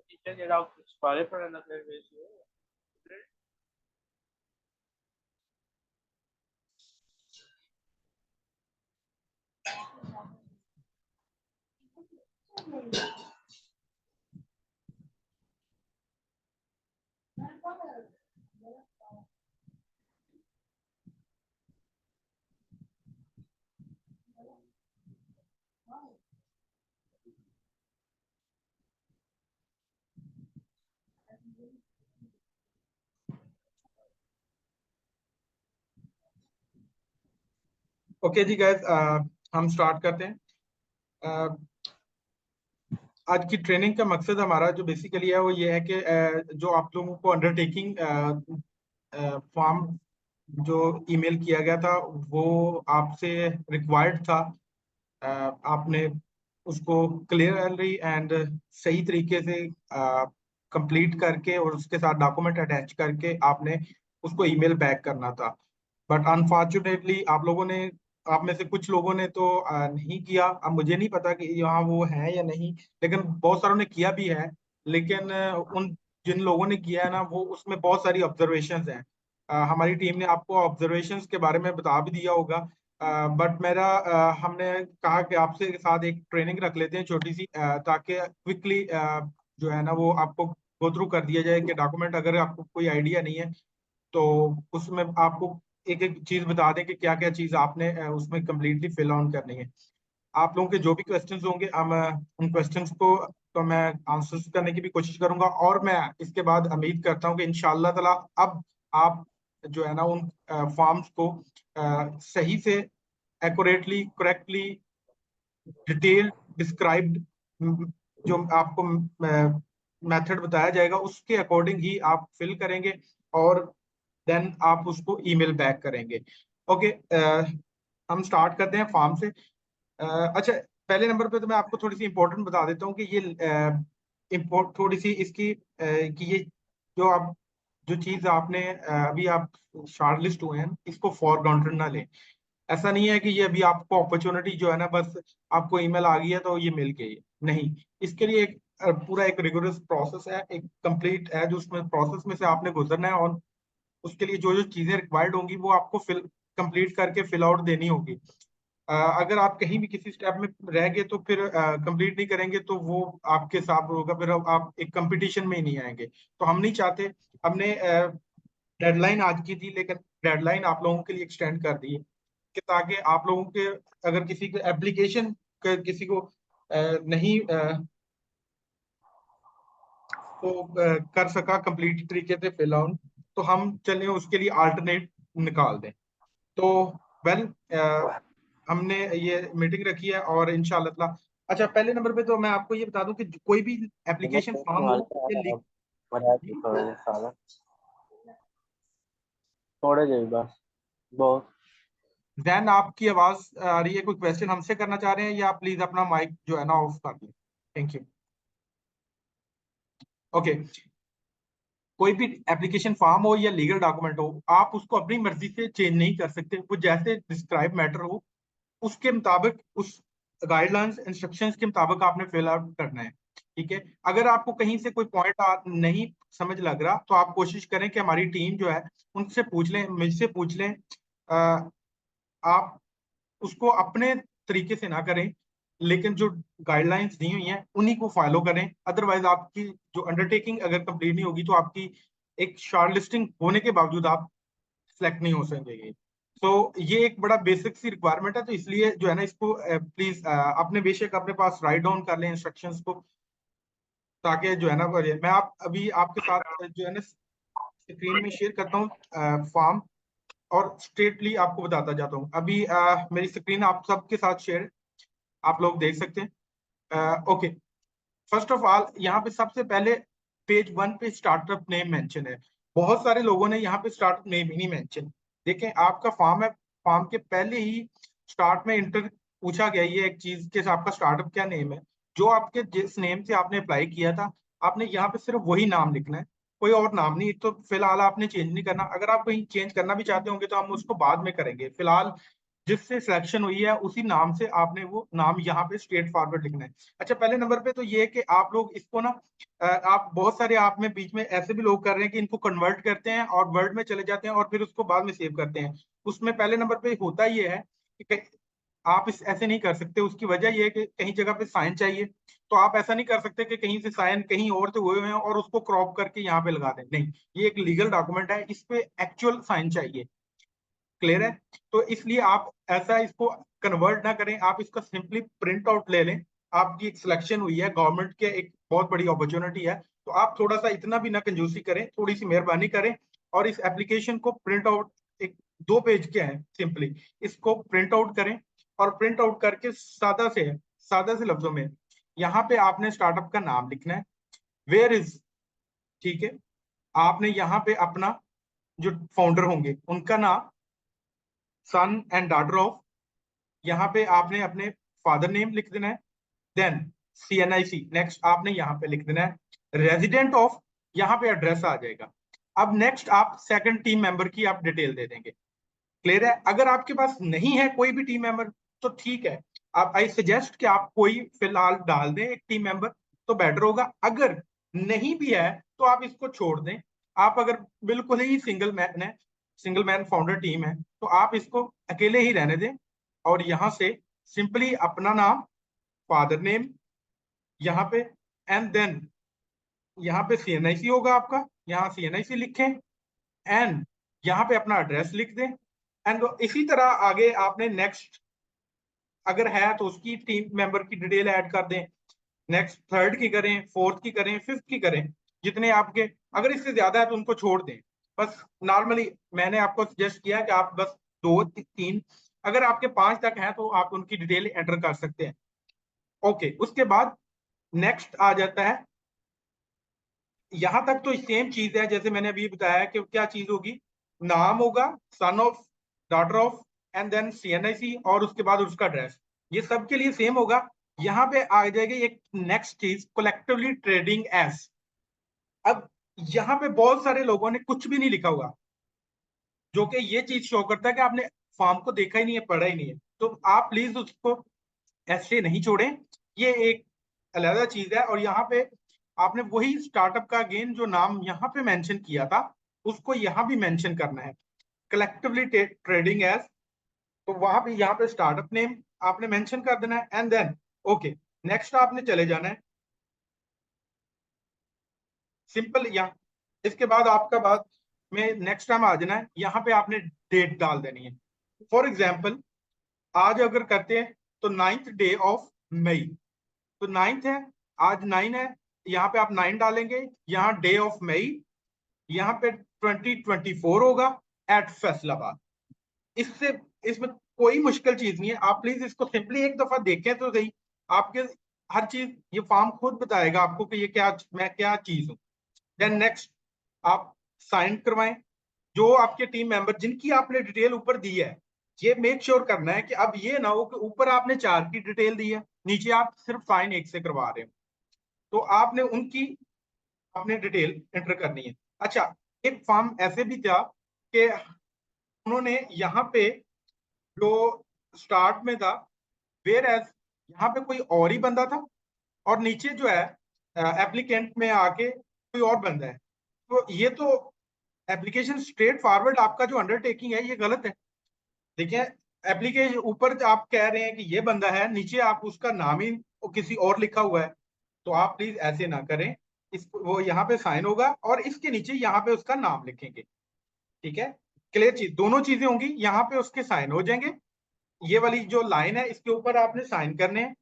Teacher get out sorry for another issue. Okay जी guys, हम start करते हैं। आज की ट्रेनिंग का मकसद हमारा जो बेसिकली है वो ये है कि जो आप लोगों को अंडरटेकिंग फॉर्म जो ईमेल किया गया था वो आपसे रिक्वायर्ड था। आपने उसको क्लियरली एंड सही तरीके से कंप्लीट करके और उसके साथ डॉक्यूमेंट अटैच करके आपने उसको ईमेल बैक करना था। बट अनफॉर्चुनेटली आप में से कुछ लोगों ने तो नहीं किया। अब मुझे नहीं पता कि यहाँ वो है या नहीं, लेकिन बहुत सारों ने किया भी है। लेकिन उन जिन लोगों ने किया है ना, वो उसमें बहुत सारी ऑब्जर्वेशंस हैं। हमारी टीम ने आपको ऑब्जर्वेशंस के बारे में बता भी दिया होगा। बट हमने कहा कि आपसे साथ एक ट्रेनिंग रख लेते हैं छोटी सी, ताकि क्विकली जो है ना वो आपको गो थ्रू कर दिया जाए कि डॉक्यूमेंट अगर आपको कोई आइडिया नहीं है तो उसमें आपको एक एक चीज बता दें कि क्या क्या चीज आपने उसमें कम्प्लीटली फिल ऑन करनी है। आप लोगों के जो भी क्वेश्चंस होंगे हम उन क्वेश्चंस को तो मैं आंसर्स करने की भी कोशिश करूंगा, और मैं इसके बाद उम्मीद करता हूं कि इंशाल्लाह ताला अब आप जो है ना उन फॉर्म्स को सही से एक्यूरेटली करेक्टली डिटेल डिस्क्राइब्ड जो आपको मेथड बताया जाएगा उसके अकॉर्डिंग ही आप फिल करेंगे और देन आप उसको ईमेल बैक करेंगे। ओके, हम स्टार्ट करते हैं फॉर्म से। अच्छा, पहले नंबर पे तो मैं आपको थोड़ी सी इंपॉर्टेंट बता देता हूँ कि ये इम्पोर्ट थोड़ी सी इसकी कि ये जो आप जो चीज आपने अभी आप शॉर्ट लिस्ट हुए हैं इसको फॉर ग्रांटेड ना लें। ऐसा नहीं है कि ये अभी आपको अपॉर्चुनिटी जो है ना बस आपको ईमेल आ गई है तो ये मिल गई है, नहीं। इसके लिए एक पूरा एक रिगोरस प्रोसेस है, एक कंप्लीट है जो उसमें प्रोसेस में से आपने गुजरना है, और उसके लिए जो जो चीजें रिक्वायर्ड होंगी वो आपको फिल कंप्लीट करके फिल आउट देनी होगी। अगर आप कहीं भी किसी स्टेप में रह गए तो फिर कंप्लीट नहीं करेंगे तो वो आपके साथ होगा, फिर आप एक कंपटीशन में ही नहीं आएंगे। तो हम नहीं चाहते। हमने डेडलाइन आज की थी, लेकिन डेडलाइन आप लोगों के लिए एक्सटेंड कर दी है कि ताकि आप लोगों के अगर किसी को एप्लीकेशन किसी को नहीं तो कर सका कंप्लीट तरीके से फिल आउट, तो हम चले उसके लिए अल्टरनेट निकाल दें। तो वेल, हमने ये मीटिंग रखी है और इंशाल्लाह ताला। अच्छा, पहले नंबर पे तो मैं आपको ये बता दूं कि कोई भी एप्लीकेशन फॉर्म हो ये लिंक थोड़े देर बस बहुत देन आपकी आवाज आ रही है, कोई क्वेश्चन हमसे करना चाह रहे हैं या प्लीज अपना माइक जो है ना ऑफ कर दें। Thank you. ओके, कोई भी एप्लीकेशन फॉर्म हो या लीगल डॉक्यूमेंट हो आप उसको अपनी मर्जी से चेंज नहीं कर सकते। वो जैसे डिस्क्राइब मैटर हो उसके मुताबिक उस गाइडलाइंस इंस्ट्रक्शंस के मुताबिक आपने फिल आउट करना है। ठीक है, अगर आपको कहीं से कोई पॉइंट नहीं समझ लग रहा तो आप कोशिश करें कि हमारी टीम जो है उनसे पूछ लें, मुझसे पूछ लें। आप उसको अपने तरीके से ना करें, लेकिन जो गाइडलाइंस दी हुई हैं उन्हीं को फॉलो करें। अदरवाइज आपकी जो अंडरटेकिंग अगर कंप्लीट नहीं होगी तो आपकी एक शॉर्ट लिस्टिंग होने के बावजूद आप सिलेक्ट नहीं हो सकेंगे। तो ये एक बड़ा बेसिक सी रिक्वायरमेंट है, तो इसलिए जो है ना इसको प्लीज अपने बेशक अपने पास राइट डाउन कर लें इंस्ट्रक्शंस को, ताकि जो है ना मैं आप अभी आपके साथ जो है ना स्क्रीन में शेयर करता हूँ फॉर्म, और स्ट्रेटली आपको बताता जाता हूँ। अभी मेरी स्क्रीन आप सबके साथ शेयर आप लोग देख सकते हैं। ओके, फर्स्ट ऑफ ऑल यहाँ पे सबसे पहले पेज 1 पे स्टार्टअप नेम मेंशन है। बहुत सारे लोगों ने यहाँ पे स्टार्टअप नेम ही नहीं मेंशन। देखें, आपका फॉर्म है, फॉर्म के पहले ही स्टार्ट में इंटर पूछा गया ये एक चीज कि आपका स्टार्टअप क्या नेम है। जो आपके जिस नेम से आपने अप्लाई किया था आपने यहाँ पे सिर्फ वही नाम लिखना है। कोई और नाम नहीं, तो फिलहाल आपने चेंज नहीं करना। अगर आप कहीं चेंज करना भी चाहते होंगे तो हम उसको बाद में करेंगे। फिलहाल जिससे सिलेक्शन हुई है उसी नाम से आपने वो नाम यहाँ पे स्ट्रेट फॉरवर्ड लिखना है। अच्छा, पहले नंबर पे तो ये है कि आप लोग इसको ना आप बहुत सारे आप में बीच में ऐसे भी लोग कर रहे हैं कि इनको कन्वर्ट करते हैं और वर्ड में चले जाते हैं और फिर उसको बाद में सेव करते हैं। उसमें पहले नंबर पे होता ये है कि आप इस ऐसे नहीं कर सकते। उसकी वजह यह है कि कहीं जगह पे साइन चाहिए, तो आप ऐसा नहीं कर सकते कि कहीं से साइन कहीं और से हुए हैं और उसको क्रॉप करके यहाँ पे लगा दें। नहीं, ये एक लीगल डॉक्यूमेंट है, इस पे एक्चुअल साइन चाहिए। क्लियर है? तो इसलिए आप ऐसा इसको कन्वर्ट ना करें, आप इसका सिंपली प्रिंट आउट ले लें। आपकी एक सिलेक्शन हुई है, गवर्नमेंट के एक बहुत बड़ी अपॉर्चुनिटी है, तो आप थोड़ा सा इतना भी ना कंजूसी करें, थोड़ी सी मेहरबानी करें और इस एप्लीकेशन को प्रिंट आउट, एक 2 पेज के हैं, सिंपली इसको प्रिंट आउट करें। और प्रिंट आउट करके सादा से लफ्जों में यहाँ पे आपने स्टार्टअप का नाम लिखना है, वेयर इज, ठीक है। आपने यहाँ पे अपना जो फाउंडर होंगे उनका नाम, सन एंड डॉटर ऑफ, यहाँ पे आपने अपने फादर नेम लिख देना है। देन CNIC नेक्स्ट आपने यहाँ पे लिख देना है। रेजिडेंट ऑफ, यहाँ पे एड्रेस आ जाएगा। अब नेक्स्ट आप सेकंड टीम मेंबर की आप डिटेल दे देंगे। क्लियर है? अगर आपके पास नहीं है कोई भी टीम मेंबर तो ठीक है, आप आई सजेस्ट कि आप कोई फिलहाल डाल दें एक टीम मेंबर, तो बेटर होगा। अगर नहीं भी है तो आप इसको छोड़ दें। आप अगर बिल्कुल ही सिंगल मैन फाउंडर टीम है तो आप इसको अकेले ही रहने दें और यहां से सिंपली अपना नाम, फादर नेम यहाँ पे, एंड देन यहाँ पे CNIC होगा आपका, यहाँ CNIC लिखें एंड यहाँ पे अपना एड्रेस लिख दें। एंड इसी तरह आगे आपने नेक्स्ट अगर है तो उसकी टीम मेंबर की डिटेल ऐड कर दें। नेक्स्ट थर्ड की करें, फोर्थ की करें, फिफ्थ की करें, जितने आपके, अगर इससे ज्यादा है तो उनको छोड़ दें। बस नॉर्मली मैंने आपको सजेस्ट किया कि आप बस 2 3, अगर आपके 5 तक हैं तो आप उनकी डिटेल एंटर कर सकते हैं। ओके, उसके बाद नेक्स्ट आ जाता है, यहां तक तो सेम चीज है जैसे मैंने अभी बताया कि क्या चीज होगी। नाम होगा, son of, daughter of, and then CNIC और उसके बाद उसका एड्रेस, ये सब के लिए सेम होगा। यहाँ पे आ जाएगी एक नेक्स्ट चीज, कलेक्टिवली ट्रेडिंग एज। अब यहाँ पे बहुत सारे लोगों ने कुछ भी नहीं लिखा हुआ, जो कि ये चीज शो करता है कि आपने फॉर्म को देखा ही नहीं है, पढ़ा ही नहीं है। तो आप प्लीज उसको ऐसे नहीं छोड़ें, ये एक अलग चीज है। और यहाँ पे आपने वही स्टार्टअप का अगेन जो नाम यहाँ पे मेंशन किया था उसको यहाँ भी मेंशन करना है, कलेक्टिवली ट्रेडिंग एज। तो वहां पे यहाँ पे स्टार्टअप नेम आपने मेंशन कर देना है एंड देन ओके, नेक्स्ट आपने चले जाना है सिंपल यहाँ। इसके बाद आपका बाद में नेक्स्ट टाइम आ जाना है, यहाँ पे आपने डेट डाल देनी है। फॉर एग्जाम्पल आज अगर करते हैं तो 9th डे ऑफ मई, तो 9th है, आज 9 है, यहाँ पे आप 9 डालेंगे, यहाँ डे ऑफ मई, यहाँ पे 2024 होगा एट फैसलाबाद। इससे इसमें कोई मुश्किल चीज नहीं है, आप प्लीज इसको सिंपली एक दफा देखें तो सही। आपके हर चीज ये फॉर्म खुद बताएगा आपको कि ये क्या, मैं क्या चीज हूँ। देन नेक्स्ट आप साइन करवाएं। जो आपके टीम मेंबर जिनकी आपने डिटेल ऊपर दी है, ये मेक श्योर करना है कि अब ये ना हो कि ऊपर आपने 4 की डिटेल दी है, नीचे आप सिर्फ साइन एक से करवा रहे हो, तो आपने उनकी आपने डिटेल एंटर करनी है। अच्छा, एक फॉर्म ऐसे भी था कि उन्होंने यहाँ पे जो स्टार्ट में था, वेयर एज, यहाँ पे कोई और ही बंदा था और नीचे जो है एप्लीकेंट में आके कोई और बंदा है। तो ये तो एप्लीकेशन स्ट्रेट फॉरवर्ड आपका जो अंडरटेकिंग है ये गलत है। देखिए, एप्लीकेशन ऊपर आप कह रहे हैं कि ये बंदा है, नीचे आप उसका नाम ही किसी और लिखा हुआ है, तो आप प्लीज ऐसे ना करें। इस वो यहाँ पे साइन होगा और इसके नीचे यहाँ पे उसका नाम लिखेंगे। ठीक है? क्लियर चीज, दोनों चीजें होंगी, यहाँ पे उसके साइन हो जाएंगे, ये वाली जो लाइन है इसके ऊपर आपने साइन करने हैं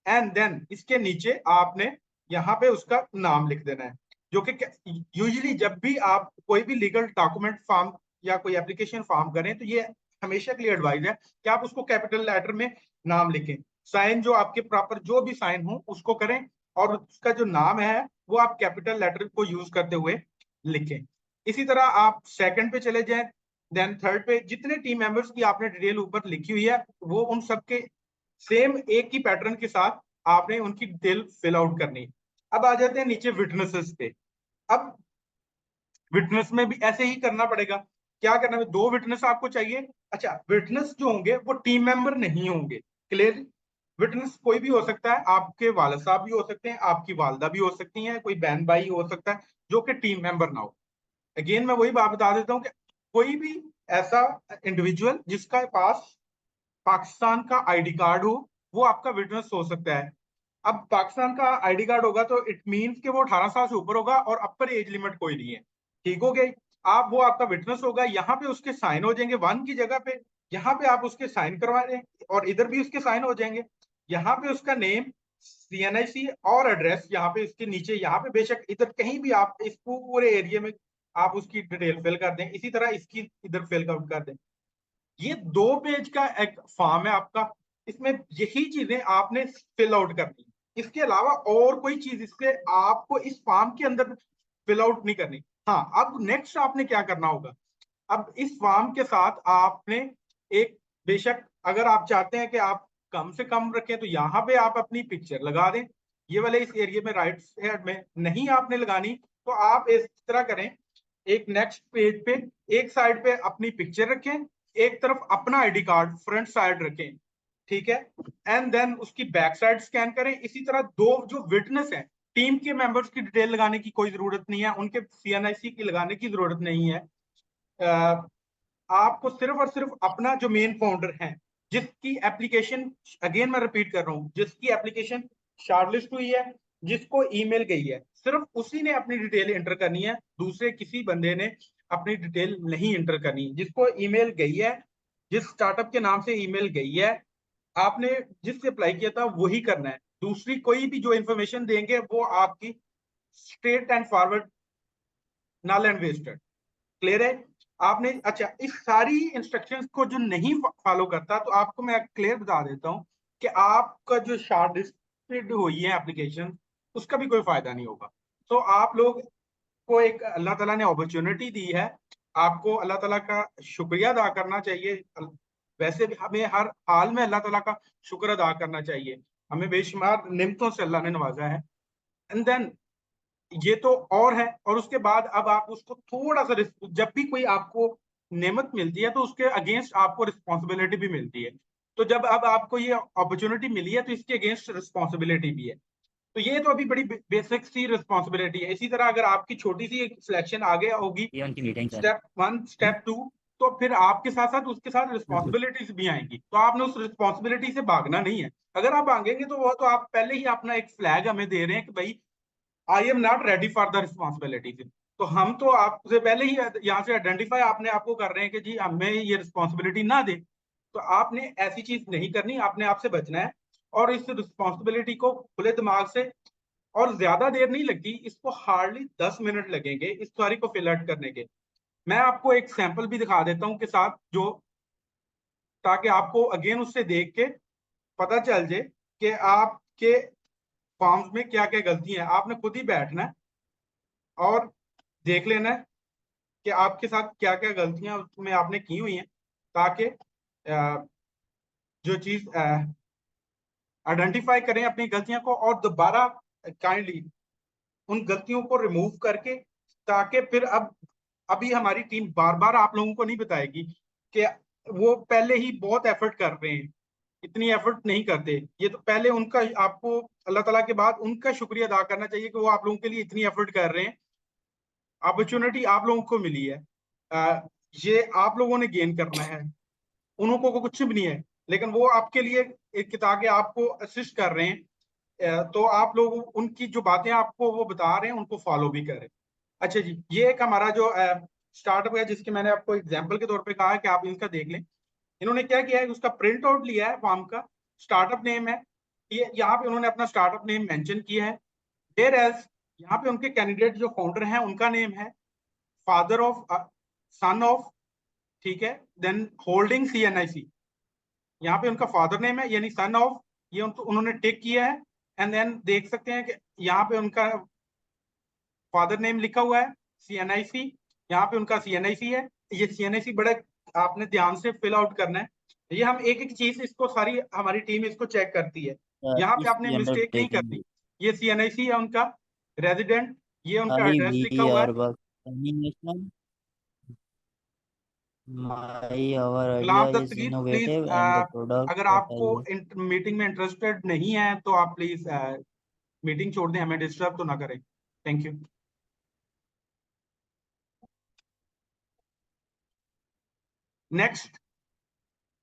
एंड देन इसके नीचे आपने यहाँ पे उसका नाम लिख देना है। जो कि यूजुअली जब भी आप कोई भी लीगल डॉक्यूमेंट फॉर्म या कोई एप्लीकेशन फॉर्म करें तो ये हमेशा के लिए एडवाइस है कि आप उसको कैपिटल लेटर में नाम लिखें। साइन जो आपके प्रॉपर जो भी साइन हो उसको करें और उसका जो नाम है वो आप कैपिटल लेटर को यूज करते हुए लिखें। इसी तरह आप सेकंड पे चले जाएं, देन थर्ड पे जितने टीम मेंबर्स की आपने डिटेल ऊपर लिखी हुई है वो उन सबके सेम एक ही पैटर्न के साथ आपने उनकी डिटेल फिल आउट करनी। अब आ जाते हैं नीचे विटनेसेस पे। अब विटनेस में भी ऐसे ही करना पड़ेगा। क्या करना है, 2 विटनेस आपको चाहिए। अच्छा, विटनेस जो होंगे वो टीम मेंबर नहीं होंगे। क्लियर? विटनेस कोई भी हो सकता है, आपके वालिद साहब भी हो सकते हैं, आपकी वालदा भी हो सकती हैं, कोई बहन भाई हो सकता है जो कि टीम मेंबर ना हो। अगेन मैं वही बात बता देता हूँ कि कोई भी ऐसा इंडिविजुअल जिसका पास पाकिस्तान का आईडी कार्ड हो, वो आपका विटनेस हो सकता है। अब पाकिस्तान का आईडी कार्ड होगा तो इट मींस कि वो 18 साल से ऊपर होगा और अपर एज लिमिट कोई नहीं है। ठीक हो गई? आप वो आपका विटनेस होगा, यहाँ पे उसके साइन हो जाएंगे 1 की जगह पे, यहाँ पे आप उसके साइन करवा रहे हैं और इधर भी उसके साइन हो जाएंगे। यहाँ पे उसका नेम, सीएनआईसी और एड्रेस, यहाँ पे इसके नीचे, यहाँ पे बेशक इधर कहीं भी आप इस पूरे एरिया में आप उसकी डिटेल फिल कर दें, इसी तरह इसकी इधर फिल कर दें। ये 2 पेज का एक फॉर्म है आपका, इसमें यही चीजें आपने फिल आउट करनी। इसके अलावा और कोई चीज इससे आपको इस फॉर्म के अंदर फिल आउट नहीं करनी। हाँ, अब नेक्स्ट आपने क्या करना होगा, अब इस फॉर्म के साथ आपने एक, बेशक अगर आप चाहते हैं कि आप कम से कम रखें तो यहाँ पे आप अपनी पिक्चर लगा दें, ये वाले इस एरिया में राइट साइड में नहीं आपने लगानी तो आप इस तरह करें, एक नेक्स्ट पेज पे एक साइड पे अपनी पिक्चर रखें, एक तरफ अपना आईडी कार्ड फ्रंट साइड रखें, ठीक है, एंड देन उसकी बैक साइड स्कैन करें। इसी तरह 2 जो विटनेस हैं, टीम के मेंबर्स की डिटेल लगाने की कोई जरूरत नहीं है, उनके सीएनआईसी की लगाने की जरूरत नहीं है। आपको सिर्फ और सिर्फ अपना जो मेन फाउंडर है, जिसकी एप्लीकेशन, अगेन मैं रिपीट कर रहा हूं, जिसकी एप्लीकेशन शॉर्टलिस्ट हुई है, जिसको ईमेल गई है, सिर्फ उसी ने अपनी डिटेल एंटर करनी है, दूसरे किसी बंदे ने अपनी डिटेल नहीं एंटर करनी। जिसको ईमेल गई है, जिस स्टार्टअप के नाम से ईमेल गई है, आपने जिससे अप्लाई किया था वही करना है। दूसरी कोई भी जो इंफॉर्मेशन देंगे वो आपकी straight and forward, null and wasted. Clear है? आपने, अच्छा, इस सारी इंस्ट्रक्शंस को जो नहीं फॉलो करता तो आपको मैं क्लियर बता देता हूं कि आपका जो शॉर्ट लिस्टेड हुई है एप्लीकेशन, उसका भी कोई फायदा नहीं होगा। तो आप लोग को एक अल्लाह ताला ने अपॉर्चुनिटी दी है, आपको अल्लाह ताला का शुक्रिया अदा करना चाहिए। वैसे भी हमें हर हाल में अल्लाह ताला का शुक्र अदा करना चाहिए, हमें बेशुमार निमतों से अल्लाह ने नवाजा है। एंड देन ये तो और है, और उसके बाद अब आप उसको थोड़ा सा, जब भी कोई आपको नेमत मिलती है तो उसके अगेंस्ट आपको रिस्पॉन्सिबिलिटी भी मिलती है। तो जब अब आपको ये अपॉर्चुनिटी मिली है तो इसके अगेंस्ट रिस्पॉन्सिबिलिटी भी है। तो ये तो अभी बड़ी बेसिक सी रिस्पॉन्सिबिलिटी है। इसी तरह अगर आपकी छोटी सी एक सिलेक्शन आगे होगी, ये उनकी मीटिंग है। स्टेप 1 स्टेप 2, तो फिर आपके साथ साथ उसके साथ रिस्पॉन्सिबिलिटीज भी आएंगी, तो आपने उस रिस्पॉन्सिबिलिटी से भागना नहीं है। अगर आप भागेंगे तो वो तो आप पहले ही अपना एक फ्लैग हमें दे रहे हैं कि भाई I am not ready for the responsibilities. तो हम तो आपसे पहले ही यहाँ से आइडेंटिफाई अपने आपको कर रहे हैं कि जी हमें ये रिस्पॉन्सिबिलिटी ना दे। तो आपने ऐसी चीज नहीं करनी, आपने आपसे बचना है और इस रिस्पॉन्सिबिलिटी को खुले दिमाग से, और ज्यादा देर नहीं लगती इसको, हार्डली 10 मिनट लगेंगे इस सारी को फिल आउट करने के। मैं आपको एक सैंपल भी दिखा देता हूँ के साथ, जो ताकि आपको अगेन उससे देख के पता चल जाए कि आपके फॉर्म्स में क्या क्या गलती है। आपने खुद ही बैठना है और देख लेना है कि आपके साथ क्या क्या गलतियां उसमें आपने की हुई हैं, ताकि जो चीज आइडेंटिफाई करें अपनी गलतियों को और दोबारा काइंडली उन गलतियों को रिमूव करके, ताकि फिर अब अभी हमारी टीम बार बार आप लोगों को नहीं बताएगी कि वो पहले ही बहुत एफर्ट कर रहे हैं। इतनी एफर्ट नहीं करते ये, तो पहले उनका, आपको अल्लाह ताला के बाद उनका शुक्रिया अदा करना चाहिए कि वो आप लोगों के लिए इतनी एफर्ट कर रहे हैं। अपॉर्चुनिटी आप लोगों को मिली है, ये आप लोगों ने गेन करना है, उनको को कुछ भी नहीं है, लेकिन वो आपके लिए एक ताकि आपको असिस्ट कर रहे हैं। तो आप लोग उनकी जो बातें आपको वो बता रहे हैं उनको फॉलो भी करें। अच्छा जी, ये एक हमारा जो स्टार्टअप है जिसके मैंने आपको एग्जांपल के तौर पे कहा है कि आप इनका देख लें। इन्होंने क्या किया है, उसका प्रिंट आउट लिया है फॉर्म का, स्टार्टअप नेम है, ये यहाँ पे उन्होंने अपना स्टार्टअप नेम मेंशन किया है। देयर एज यहाँ पे उनके कैंडिडेट जो फाउंडर हैं उनका नेम है फादर ऑफ, सन ऑफ, ठीक है, देन होल्डिंग सीएनआईसी, यहाँ पे उनका फादर नेम है यानी सन ऑफ, ये उन्होंने टिक किया है। एंड देन देख सकते हैं कि यहाँ पे उनका फादर नेम लिखा हुआ है, सीएनआईसी, यहाँ पे उनका सीएनआईसी है। ये सीएनआईसी बड़ा आपने ध्यान से फिल आउट करना है। ये हम एक एक चीज इसको, सारी हमारी टीम इसको चेक करती है, यहाँ पे आपने इसकी मिस्टेक नहीं अंडरटेकिंग करनी। ये सीएनआईसी है उनका, रेजिडेंट, ये उनका खाली एड्रेस लिखा भी हुआ है, और बस Animation. Our Ghulam idea is Dastagir please, innovative and the product अगर that आपको मीटिंग में इंटरेस्टेड नहीं है तो आप प्लीज मीटिंग छोड़ दें, हमें डिस्टर्ब तो ना करें। Thank you. नेक्स्ट,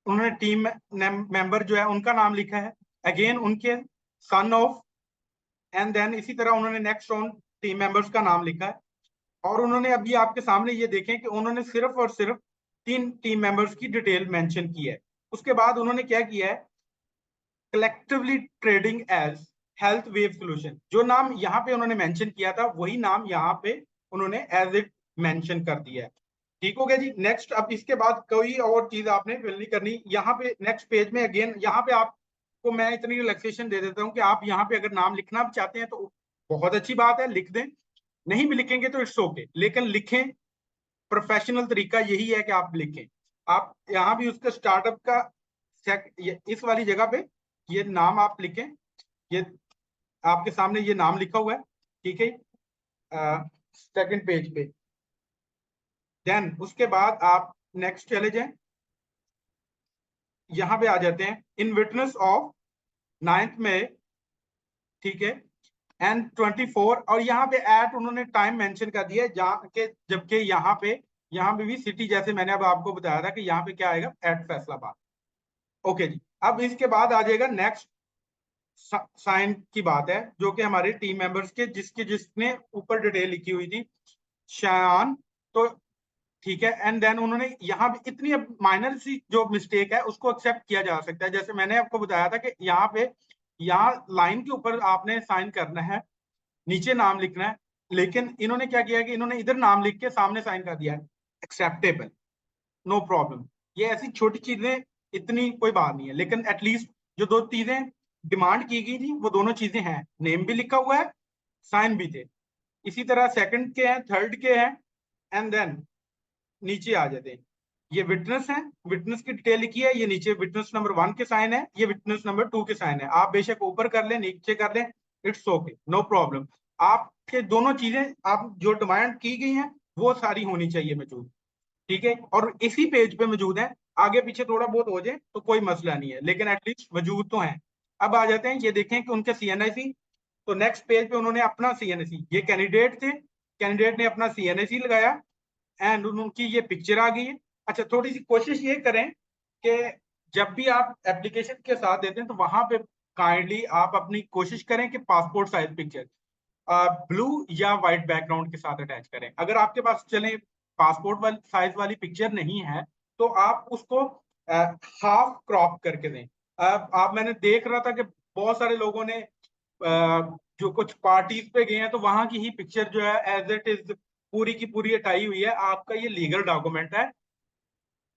उन्होंने टीम मेंबर जो है उनका नाम लिखा है, अगेन उनके सन ऑफ, एंड देन इसी तरह उन्होंने नेक्स्ट ऑन टीम मेंबर्स का नाम लिखा है। और उन्होंने अभी आपके सामने ये देखें कि उन्होंने सिर्फ और सिर्फ 3 टीम मेंबर्स की डिटेल मेंशन की है। उसके बाद उन्होंने क्या किया है, collectively trading as health wave solution, जो नाम यहाँ पे उन्होंने मेंशन किया था वही नाम यहाँ पे उन्होंने एज इट मेंशन कर दिया है। ठीक हो गया जी। नेक्स्ट, अब इसके बाद कोई और चीज आपने फिल नहीं करनी। यहाँ पे नेक्स्ट पेज में अगेन यहाँ पे आपको मैं इतनी रिलैक्सेशन दे देता हूँ कि आप यहाँ पे अगर नाम लिखना भी चाहते हैं तो बहुत अच्छी बात है, लिख दें। नहीं भी लिखेंगे तो इट्स ओके, लेकिन लिखें। प्रोफेशनल तरीका यही है कि आप लिखें। आप यहाँ भी उसका स्टार्टअप का इस वाली जगह पे ये नाम आप लिखें। ये आपके सामने ये नाम लिखा हुआ है, ठीक है, सेकंड पेज पे। देन उसके बाद आप नेक्स्ट चले जाएं, यहां पे आ जाते हैं इन विटनेस ऑफ 9th मई, ठीक है, एंड 24, और यहाँ पे एट उन्होंने टाइम मेंशन कर दिया है, जहाँ के जबकि यहाँ पे भी सिटी, जैसे मैंने अब आपको बताया था कि यहाँ पे क्या आएगा, एट फैसलाबाद। ओके जी। अब इसके बाद आ जाएगा नेक्स्ट साइन की बात है, जो कि हमारे टीम मेंबर्स के जिसने ऊपर डिटेल लिखी हुई थी, शायान। तो ठीक है, एंड देन उन्होंने यहाँ भी इतनी माइनर सी जो मिस्टेक है उसको एक्सेप्ट किया जा सकता है। जैसे मैंने आपको बताया था कि यहाँ लाइन के ऊपर आपने साइन करना है, नीचे नाम लिखना है, लेकिन इन्होंने क्या किया कि इन्होंने इधर नाम लिख के सामने साइन कर दिया है, एक्सेप्टेबल, नो प्रॉब्लम। ये ऐसी छोटी चीजें, इतनी कोई बात नहीं है, लेकिन एटलीस्ट जो 2 चीजें डिमांड की गई थी वो दोनों चीजें हैं, नेम भी लिखा हुआ है, साइन भी थे। इसी तरह सेकंड के हैं, थर्ड के हैं, एंड देन नीचे आ जाते हैं, ये विटनेस है, विटनेस की डिटेल लिखी है, ये नीचे विटनेस नंबर 1 के साइन है, ये विटनेस नंबर 2 के साइन है। आप बेशक ऊपर कर लें, नीचे कर लें, इट्स ओके, नो प्रॉब्लम। आपके दोनों चीजें आप जो डिमांड की गई हैं वो सारी होनी चाहिए मौजूद, ठीक है, और इसी पेज पे मौजूद है। आगे पीछे थोड़ा बहुत हो जाए तो कोई मसला नहीं है, लेकिन एटलीस्ट मौजूद तो है। अब आ जाते हैं, ये देखें कि उनके CNIC, तो नेक्स्ट पेज पे उन्होंने अपना CNIC, ये कैंडिडेट थे, कैंडिडेट ने अपना CNIC लगाया, एंड उनकी ये पिक्चर आ गई है। अच्छा, थोड़ी सी कोशिश ये करें कि जब भी आप एप्लीकेशन के साथ देते हैं तो वहां पे काइंडली आप अपनी कोशिश करें कि पासपोर्ट साइज पिक्चर ब्लू या व्हाइट बैकग्राउंड के साथ अटैच करें। अगर आपके पास चले पासपोर्ट वाली साइज वाली पिक्चर नहीं है तो आप उसको हाफ क्रॉप करके दें। आप मैंने देख रहा था कि बहुत सारे लोगों ने जो कुछ पार्टीज पे गए हैं तो वहां की ही पिक्चर जो है एज इट इज पूरी की पूरी हटाई हुई है। आपका ये लीगल डॉक्यूमेंट है,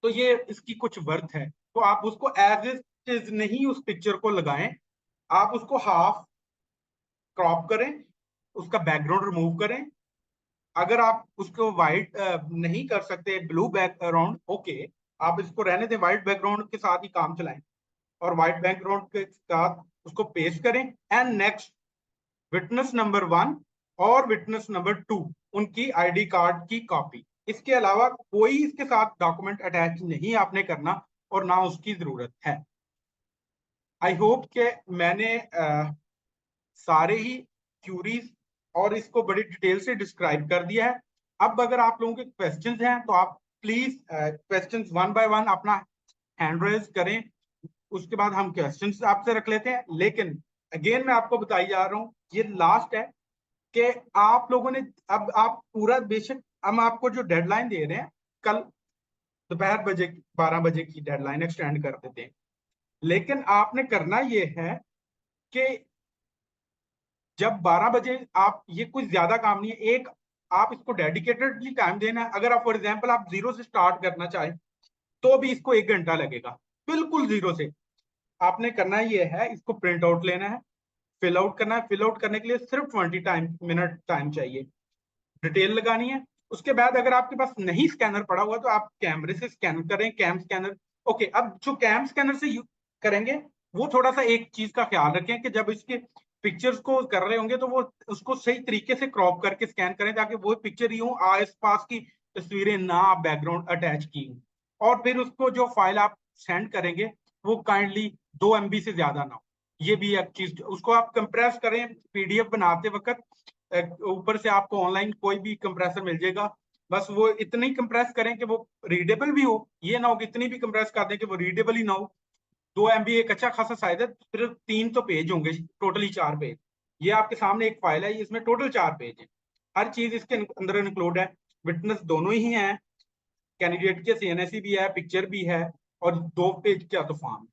तो ये इसकी कुछ वर्थ है, तो आप उसको एज इट इज नहीं उस पिक्चर को लगाएं, आप उसको हाफ क्रॉप करें, उसका बैकग्राउंड रिमूव करें। अगर आप उसको व्हाइट नहीं कर सकते, ब्लू बैकग्राउंड, ओके, आप इसको रहने दें, व्हाइट बैकग्राउंड के साथ ही काम चलाएं, और व्हाइट बैकग्राउंड के साथ उसको पेस्ट करें। एंड नेक्स्ट, विटनेस नंबर 1 और विटनेस नंबर 2, उनकी आईडी कार्ड की कॉपी। इसके अलावा कोई इसके साथ डॉक्यूमेंट अटैच नहीं आपने करना, और ना उसकी जरूरत है। आई होप के मैंने सारे ही क्यूरीज और इसको बड़ी डिटेल से डिस्क्राइब कर दिया है। अब अगर आप लोगों के क्वेश्चंस हैं तो आप प्लीज क्वेश्चंस 1 बाय 1 अपना हैंड रेज करें, उसके बाद हम क्वेश्चंस आपसे रख लेते हैं। लेकिन अगेन मैं आपको बताई जा रहा हूँ, ये लास्ट है कि आप लोगों ने, अब आप पूरा, बेशक हम आपको जो डेडलाइन दे रहे हैं, कल दोपहर 12 बजे की डेडलाइन एक्सटेंड कर देते हैं, लेकिन आपने करना ये है कि जब 12 बजे आप, ये कुछ ज्यादा काम नहीं है, एक आप इसको डेडिकेटेडली टाइम देना है। अगर आप फॉर एग्जांपल आप 0 से स्टार्ट करना चाहें तो भी इसको 1 घंटा लगेगा, बिल्कुल 0 से। आपने करना ये है, इसको प्रिंट आउट लेना है, फिल आउट करना है। फिल आउट करने के लिए सिर्फ 20 मिनट टाइम चाहिए, डिटेल लगानी है। उसके बाद अगर आपके पास नहीं स्कैनर पड़ा हुआ तो आप कैमरे से स्कैन करें, कैम स्कैनर। ओके, अब जो कैम स्कैनर से करेंगे वो थोड़ा सा एक चीज का ख्याल रखें कि जब इसके पिक्चर्स को कर रहे होंगे तो वो उसको सही तरीके से क्रॉप करके स्कैन करें, ताकि वो पिक्चर ही हो, आस पास की तस्वीरें ना बैकग्राउंड अटैच की हों। और फिर उसको जो फाइल आप सेंड करेंगे वो काइंडली 2 MB से ज्यादा ना हो। ये भी एक चीज, उसको आप कंप्रेस करें पीडीएफ बनाते वक्त। ऊपर से आपको ऑनलाइन कोई भी कंप्रेसर मिल जाएगा, बस वो इतनी कंप्रेस करें कि वो रीडेबल भी हो। ये ना हो कि इतनी भी कंप्रेस कर दें कि वो रीडेबल ही ना हो। 2 MB एक अच्छा खासा साइज है, फिर 3 तो पेज होंगे, टोटली 4 पेज। ये आपके सामने एक फाइल है, इसमें टोटल 4 पेज है। हर चीज इसके अंदर इंक्लूड है, विटनेस दोनों ही हैं, कैंडिडेट के सीएनएससी भी है, पिक्चर भी है, और 2 पेज का तो फॉर्म।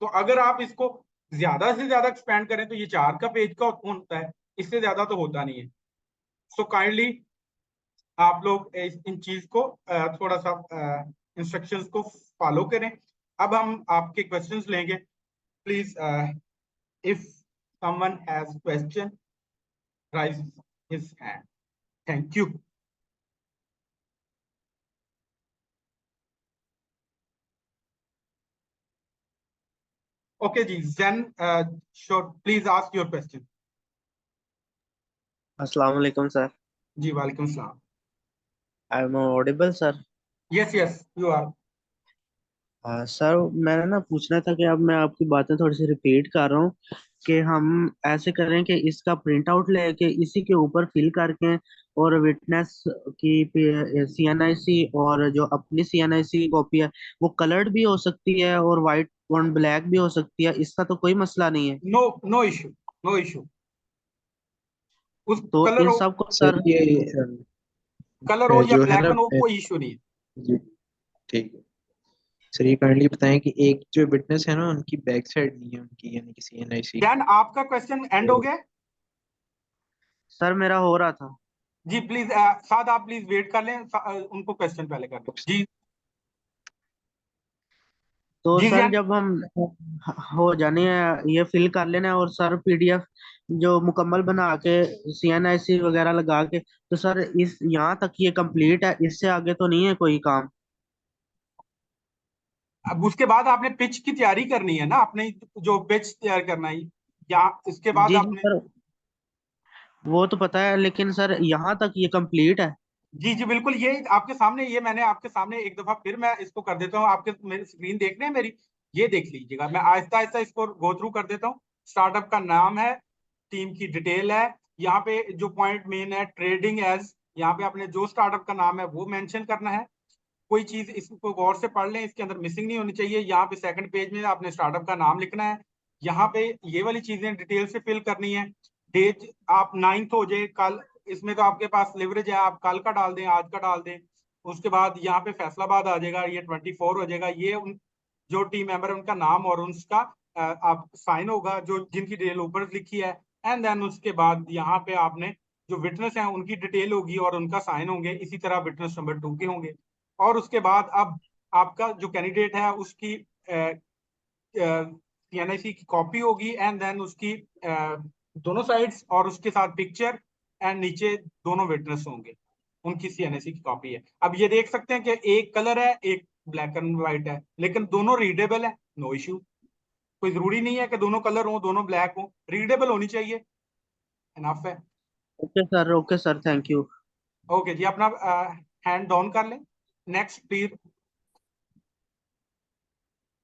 तो अगर आप इसको ज्यादा से ज्यादा एक्सपेंड करें तो ये 4 का पेज का होता है, इससे ज्यादा तो होता नहीं है। सो काइंडली आप लोग इन चीज को थोड़ा सा इंस्ट्रक्शंस को फॉलो करें। अब हम आपके क्वेश्चंस लेंगे। Please, if someone has question, raise his hand. Thank you. Okay ji, then sure, please ask your question. Assalamu alaikum, sir. जी वालेकुम सलाम। I am audible, sir. Yes, you are. Sir मैंने ना पूछना था कि अब मैं आपकी बातें थोड़ी सी रिपीट कर रहा हूँ कि हम ऐसे करें कि इसका प्रिंट आउट लेके इसी के ऊपर फिल करके और विटनेस की सीएनआईसी और जो अपनी सीएनआईसी कॉपी है वो कलर्ड भी हो सकती है और वाइट और ब्लैक भी हो सकती है, इसका तो कोई मसला नहीं है। No issue, no issue. उस तो कलर इन हो, सब को सर सर कलर हो या जो है ब्लैक ना एंड हो, कोई इशू नहीं है। जी ठीक है सर, ये काइंडली बताएं कि एक जो विटनेस है ना उनकी बैक साइड नहीं है उनकी, यानी कि सीएनआईसी। देन आपका क्वेश्चन एंड हो गया। सर मेरा हो रहा था। जी प्लीज, साथ आप प्लीज वेट कर लें, उनको क्वेश्चन पहले कर लें। जी तो जी सर जियान, जब हम हो जाने ये फिल कर लेना है और सर पीडीएफ जो मुकम्मल बना के सीएनआईसी वगैरह लगा के, तो सर इस यहाँ तक ये कंप्लीट है, इससे आगे तो नहीं है कोई काम। अब उसके बाद आपने पिच की तैयारी करनी है ना, आपने जो पिच तैयार करना है, या इसके बाद जी जी आपने। सर, वो तो पता है, लेकिन सर यहाँ तक ये कंप्लीट है। जी जी बिल्कुल, ये आपके सामने, ये मैंने आपके सामने एक दफा फिर मैं इसको कर देता हूँ। आपके मेरी स्क्रीन देख रहे हैं मेरी, ये देख लीजिएगा। मैं आहिस्ता आहिस्ता इसको गो थ्रू कर देता हूँ। स्टार्टअप का नाम है, टीम की डिटेल है, यहाँ पे जो पॉइंट मेन है ट्रेडिंग एज, यहाँ पे आपने जो स्टार्टअप का नाम है वो मेंशन करना है। कोई चीज इसको गौर से पढ़ लें, इसके अंदर मिसिंग नहीं होनी चाहिए। यहाँ पे सेकंड पेज में आपने स्टार्टअप का नाम लिखना है। यहाँ पे ये वाली चीजें डिटेल से फिल करनी है। डेट आप 9th हो जाए कल, इसमें तो आपके पास लिवरेज है, आप कल का डाल दें, आज का डाल दें। उसके बाद यहाँ पे फैसलाबाद आ जाएगा, ये 24 हो जाएगा। ये जो टीम मेंबर है उनका नाम और उसका आप साइन होगा, जो जिनकी डिटेल ऊपर लिखी है। एंड देन उसके बाद यहाँ पे आपने जो विटनेस है उनकी डिटेल होगी और उनका साइन होंगे, इसी तरह विटनेस नंबर 2 के होंगे। और उसके बाद अब आपका जो कैंडिडेट है उसकी सीएनआईसी की कॉपी होगी, एंड देन उसकी दोनों साइड्स और उसके साथ पिक्चर, एंड नीचे दोनों विटनेस होंगे, उनकी सीएनआईसी की कॉपी है। अब ये देख सकते हैं कि एक कलर है, एक ब्लैक एंड व्हाइट है, लेकिन दोनों रीडेबल है, नो इश्यू। कोई जरूरी नहीं है कि दोनों कलर हो, दोनों ब्लैक हो, रीडेबल होनी चाहिए, इनफ है। Okay sir, thank you. Okay जी, अपना हैंड डाउन कर लें। Next please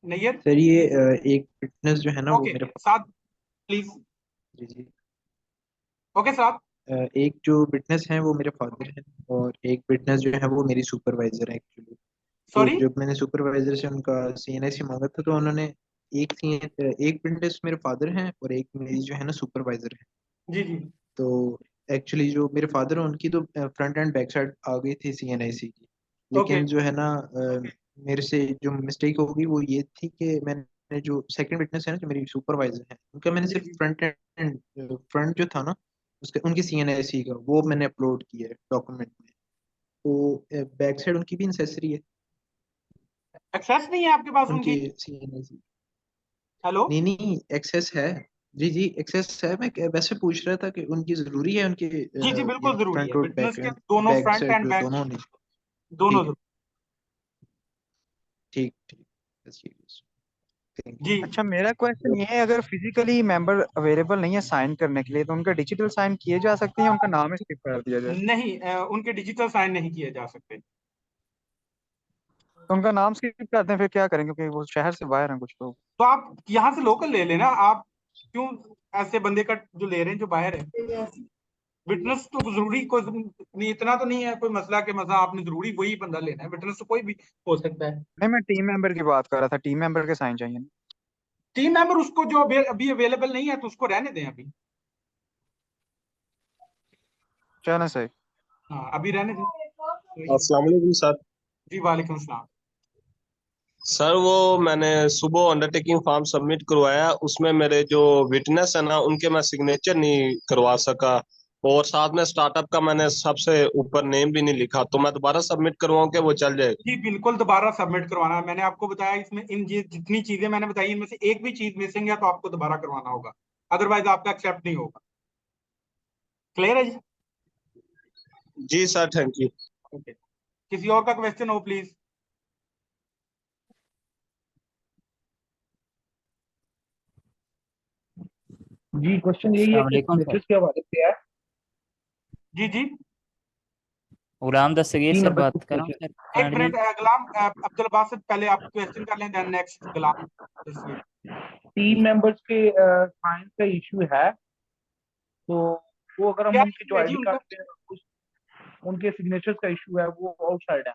Nayyar. सर ये एक विटनेस जो है ना वो ओके मेरे साथ प्लीज। जी जी ओके साथ। एक जो विटनेस है वो मेरे फादर हैं, और एक विटनेस जो है वो मेरी सुपरवाइजर है एक्चुअली। तो सॉरी। जब मैंने सुपरवाइजर से उनका सीएनआईसी मांगा था तो उन्होंने एक विटनेस मेरे फादर हैं और एक मेरी जो है ना सुपरवाइजर है। जी जी तो एक्चुअली जो मेरे फादर हैं उनकी तो फ्रंट एंड बैक साइड आ गई थी सीएनआईसी की, ओके लेकिन जो है ना मेरे से जो मिस्टेक होगी वो ये थी कि मैंने जो सेकंड विटनेस है ना जो मेरी सुपरवाइजर है उनका मैंने जी सिर्फ जी। फ्रंट जो था ना उसके उनकी सीएनआईसी का वो मैंने अपलोड किया है डॉक्यूमेंट में। तो बैक साइड उनकी भी नेसेसरी है, एक्सेस नहीं है आपके पास उनकी उनकी। सीएनआईसी। हेलो। नहीं नहीं एक्सेस है, जी जी एक्सेस है। मैं वैसे पूछ रहा था कि उनकी जरूरी है उनकी जी जी बिल्कुल यानी कि जरूरी है, फ्रंट और विटनेस के दोनों बैक फ्रंट साइड एंड जो बैक दोनों होनी। दोनों ठीक है, जरूरी। ठीक ठीक, बस ये थिंक। जी अच्छा, मेरा क्वेश्चन ये है, अगर फिजिकली मेंबर अवेलेबल नहीं है साइन करने के लिए तो उनका डिजिटल साइन किए जा सकते हैं, उनका नाम स्किप कर दिया जाए? नहीं, उनके डिजिटल साइन नहीं किए जा सकते। तो उनका नाम स्किप करते हैं, फिर क्या करें, क्योंकि वो शहर से बाहर हैं कुछ लोग। तो आप यहाँ से लोकल ले लेना, आप क्यों ऐसे बंदे का जो ले रहे हैं जो बाहर है। विटनेस तो जरूरी कोई नहीं, इतना तो नहीं है कोई मसला के मसला आपने जरूरी वही बंदा लेना है, विटनेस तो कोई भी हो सकता है। नहीं, मैं टीम मेंबर की बात कर रहा था, टीम मेंबर के साइन चाहिए। टीम मेंबर उसको जो अभी अवेलेबल नहीं है तो उसको रहने दें अभी। चलें, सही। हाँ अभी रहने दें। अस्सलाम वालेकुम सर। जी वालेकुम सलाम। सर वो मैंने सुबह अंडरटेकिंग फॉर्म सबमिट करवाया, उसमें मेरे जो विटनेस है ना उनके मैं सिग्नेचर नहीं करवा सका, और साथ में स्टार्टअप का मैंने सबसे ऊपर नेम भी नहीं लिखा, तो मैं दोबारा सबमिट करवाऊं कि वो चल जाएगा? जी बिल्कुल दोबारा सबमिट करवाना है, मैंने आपको बताया इसमें इन जितनी चीजें मैंने बताई इनमें से एक भी चीज मिसिंग है तो आपको दोबारा करवाना होगा, अदरवाइज आपका एक्सेप्ट नहीं होगा। क्लियर है जी? जी सर, थैंक यू। ओके, किसी और का क्वेश्चन हो प्लीज। जी क्वेश्चन यही है अस्सलाम कि वालेकुम सर। सिग्नेचर्स के हवाले से है। जी जी, गुलाम दस्तगीर 3 सर नंबर बात के कर रहा हूँ सिग्नेचर। सर, एक काइंडली। मिनट गुलाम अब्दुल बासित, पहले आप क्वेश्चन कर लें देन नेक्स्ट गुलाम। टीम मेंबर्स के साइंस का इशू है, तो वो अगर हम क्या उनके issue जो है जी आईडी उनका? कार्ड पे उनके सिग्नेचर्स का इशू है, वो आउटसाइड है।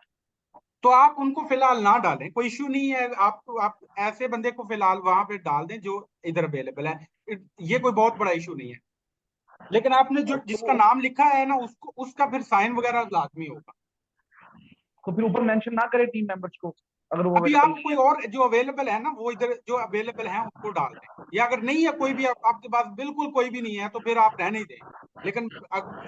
तो आप उनको फिलहाल ना डालें, कोई इश्यू नहीं है, आप ऐसे बंदे को फिलहाल वहां पे डाल दें जो इधर अवेलेबल है, ये कोई बहुत बड़ा इशू नहीं है। लेकिन आपने जो जिसका तो नाम लिखा है ना उसको उसका फिर साइन वगैरह लाजमी होगा। फिर ऊपर मेंशन ना करें टीम मेंबर्स को अगर वो अभी अवेलेबल आप नहीं कोई है। और जो अवेलेबल है ना वो इधर जो अवेलेबल है उसको डाल दें, या अगर नहीं है कोई भी आपके पास बिल्कुल कोई भी नहीं है तो फिर आप रहने ही दें। लेकिन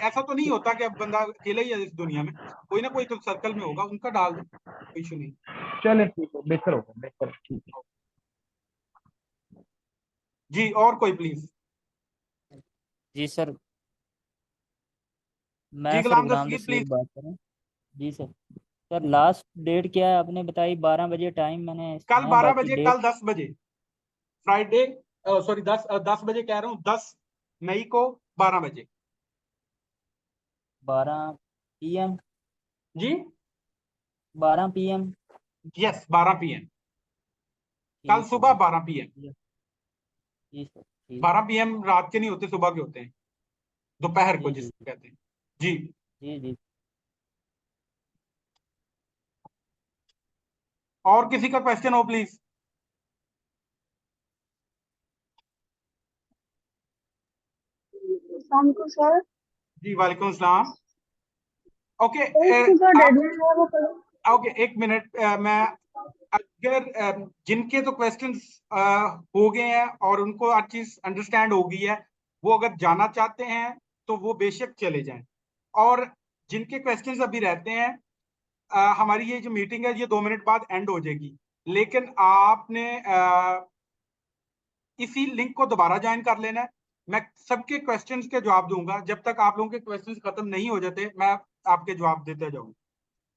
ऐसा तो नहीं होता कि अब बंदा अकेला ही है इस दुनिया में, कोई ना कोई तो सर्कल में होगा, उनका डाल दें, कोई इशू नहीं। चलें ठीक है, बेहतर होगा, बेहतर, ठीक है। जी और कोई प्लीज। जी सर, जी मैं sir Ghulam Ghulam Dastgir Dastgir please. बात कर रहा हूँ। जी सर। सर लास्ट डेट क्या है आपने बताई? 12 बजे टाइम मैंने कल सुना है, 12 बाकी बजे, डेट? कल 10 बजे, फ्राइडे, सॉरी 10 बजे कह रहा हूँ, 10 मई को 12 बजे। 12 PM? जी 12 PM? यस 12 PM, कल ठीक है सुबह जी। 12 PM। जी सर, ठीक। 12 PM रात के नहीं होते, सुबह के होते हैं, दोपहर को जी जी जिसको कहते हैं। जी जी जी। और किसी का क्वेश्चन हो प्लीज। शाम को सर, जी वालेकुम सलाम। ओके इसकी जो आप, डेडलाइन है वो करो। ओके एक मिनट, मैं अगर जिनके तो क्वेश्चंस हो गए हैं और उनको हर चीज अंडरस्टैंड हो गई है, वो अगर जाना चाहते हैं तो वो बेशक चले जाएं, और जिनके क्वेश्चंस अभी रहते हैं, हमारी ये जो मीटिंग है ये 2 मिनट बाद एंड हो जाएगी, लेकिन आपने इसी लिंक को दोबारा ज्वाइन कर लेना है। मैं सबके क्वेश्चंस के जवाब दूंगा, जब तक आप लोगों के क्वेश्चंस खत्म नहीं हो जाते मैं आपके जवाब देते जाऊंगा।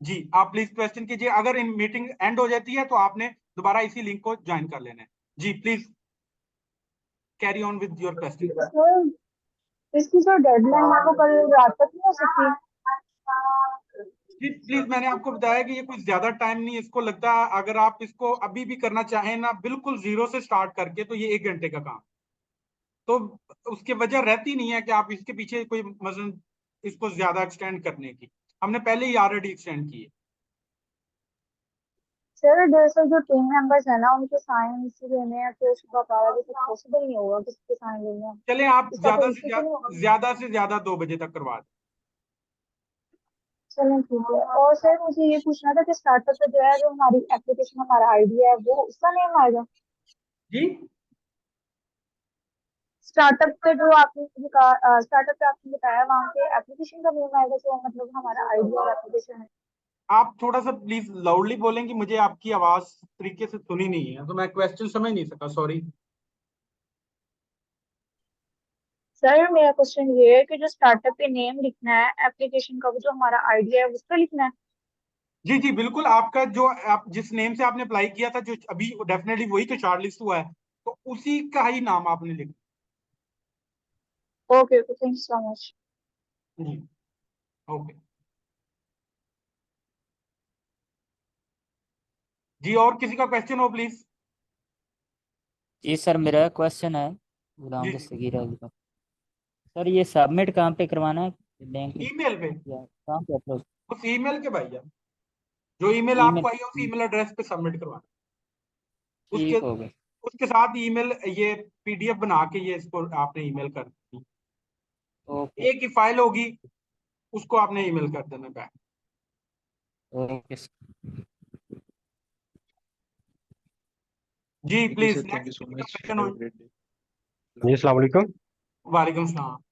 जी आप प्लीज क्वेश्चन कीजिए, अगर इन मीटिंग एंड हो जाती है तो आपने दोबारा इसी लिंक को ज्वाइन कर लेना है। जी please carry on with your question. Sir, इसकी जो डेडलाइन है वो कल रात तक नहीं हो सकती? जी प्लीज, मैंने आपको बताया कि ये कोई ज्यादा टाइम नहीं इसको लगता, अगर आप इसको अभी भी करना चाहें ना बिल्कुल जीरो से स्टार्ट करके, तो ये 1 घंटे का काम, तो उसकी वजह रहती नहीं है कि आप इसके पीछे कोई मसलन इसको ज्यादा एक्सटेंड करने की, हमने पहले ही ऑलरेडी एक्सटेंड की है। सर दरअसल जो टीम मेंबर्स है ना उनके साइन लेने हैं, तो सुबह 12 बजे तक पॉसिबल नहीं होगा किसी के साइन लेने हैं। चलें आप इसका कोई इशू तो नहीं ज्यादा होगा? से ज्यादा 2 बजे तक करवा दें। चलें ठीक है। और सर मुझे ये पूछना था कि स्टार्टअप पे जो है, जो हमारी एप्लीकेशन, हमारा आईडिया है, वो उसका नेम आएगा? जी स्टार्टअप पे जो आपने मुझे कहा, स्टार्टअप पे आपने बताया वहाँ पे एप्लीकेशन का नेम आएगा, जो मतलब हमारा आईडिया और एप्लीकेशन है। आप थोड़ा सा प्लीज लाउडली बोलेंगे, मुझे आपकी आवाज तरीके से सुनी नहीं है तो मैं क्वेश्चन समझ नहीं सका, सॉरी। सर मेरा क्वेश्चन ये है कि जो स्टार्टअप पे नेम लिखना है एप्लीकेशन का, वो जो हमारा आइडिया है उसका लिखना है? जी जी बिल्कुल, आपका जो आप जिस नेम से आपने अप्लाई किया था, जो अभी डेफिनेटली वही तो शॉर्ट लिस्ट हुआ है, तो उसी का ही नाम आपने लिखा। Okay okay, thank you so much. जी ओके जी, और किसी का क्वेश्चन हो प्लीज। जी सर, मेरा क्वेश्चन है गुलाम जी जी, दस्तगीर अली का। सर ये सबमिट कहाँ पे करवाना है, बैंक ईमेल पे, या कहाँ पे अपलोड? उस ईमेल के भाई, जो ईमेल ईमेल। आपको आई है उस ईमेल एड्रेस पे सबमिट करवाना। उसके ठीक हो गया। उसके साथ ईमेल, ये पीडीएफ बना के ये इसको आपने ईमेल कर देनी। ओके एक ही फाइल होगी, उसको आपने ईमेल कर देना बैक। Okay sir. जी thank you please sir, thank you next so किसी का मच, क्वेश्चन हैव हो। A great day. जी अस्सलाम वालेकुम। वालेकुम सलाम।